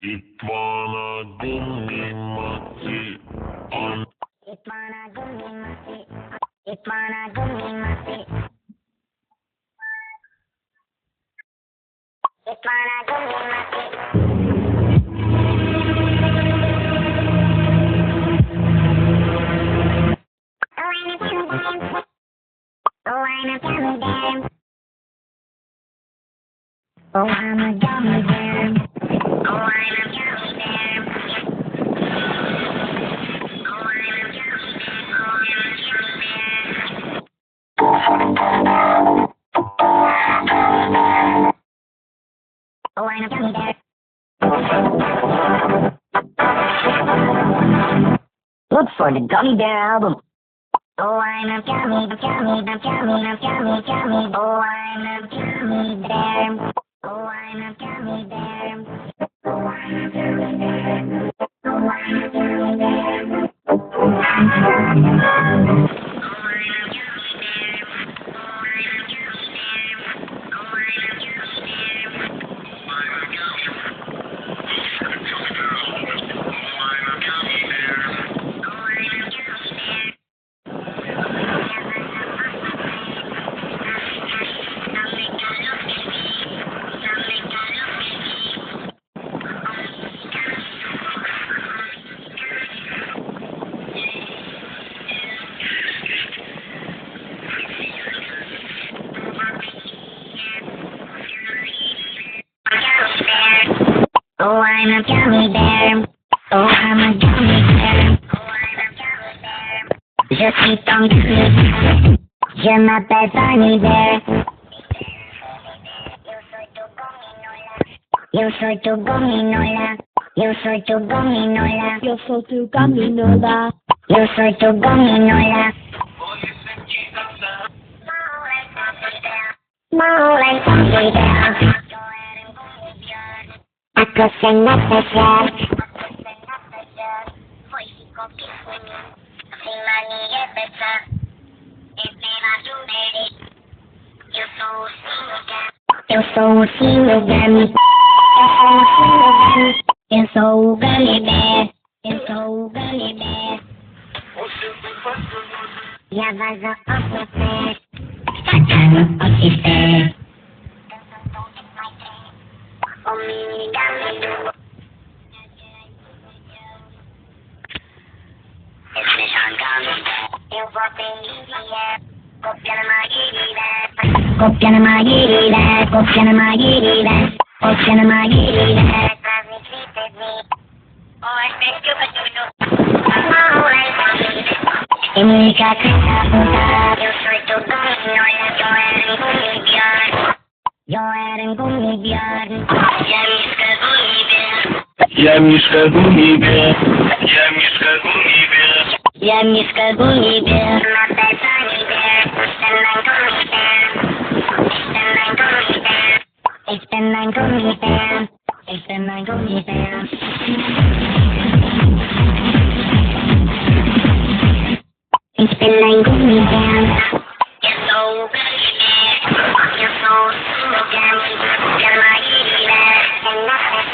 It wanna gummy mati on. It wanna gummy mati. It wanna gummy mati. It wanna gummy mati. Oh, I'm a gummy bear. Oh, I'm a gummy bear. Oh, I'm a gummy bear. Oh, I'm a gummy bear. Oh, I'm a gummy bear. Look for the Gummy Bear album. Oh, I'm a gummy, gummy, gummy, gummy, gummy. Oh, I'm a gummy bear. Oh, I'm a gummy bear. Oh, I'm a gummy bear. Oh, I'm a gummy bear. Oh, I'm a gummy bear. Oh, I'm a gummy bear. Oh, I'm a gummy bear. Oh, I'm a gummy bear. Je suis ton gummy bear. Je m'appelle Funny Bear. Yo soy tu gominola. Yo soy tu gominola. Yo soy tu gominola. Yo soy tu gominola. Mole Funny Bear. Ako sa natasar. Foi ficou picuinho. Sem mania dessa. Espera jumere. Eu sou o Silugami. Eu sou o Silugami. Eu sou o Gummy Bear. Eu sou o Gummy Bear. Já vaza off the fair. Sacando off the fair. O mini Gummy do. It's me on Gummy Bear. Eu vou aprender. Copia na maguirida. Copia na maguirida. Copia na maguirida. Copia na maguirida. Amiga canta, eu sou tu gominola, eu era um gummy bear. Я мишка Gummy Bear. Я мишка Gummy Bear. Я мишка Gummy Bear. Я мишка Gummy Bear. Ich bin ein Gummy Bear. Ich bin ein Gummy Bear. Ich bin ein Gummy Bear. You're so Gummy Bear. You're so Gummy. You're my Gummy Bear. And nothing's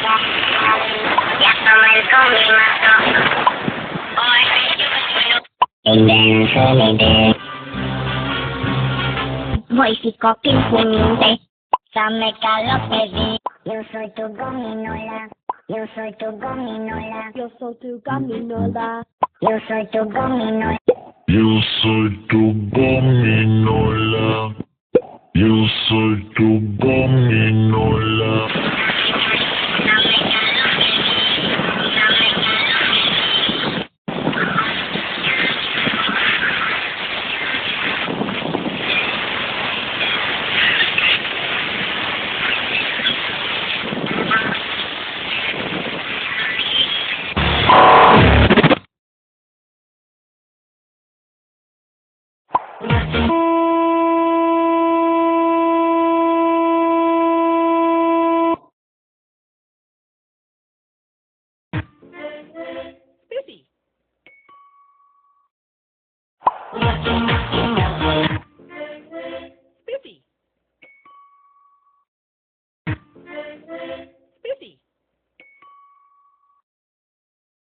yeah, someone's Gummy Bear. Oh, I think you can do it. Gummy Bear. Voy fico pinfumente. Dame calor que vi. Yo soy tu gominola. Yo soy tu gominola. Yo soy tu gominola. Yo soy tu gominola. Yo soy tu gominola. Yo soy tu gominola. Spiffy.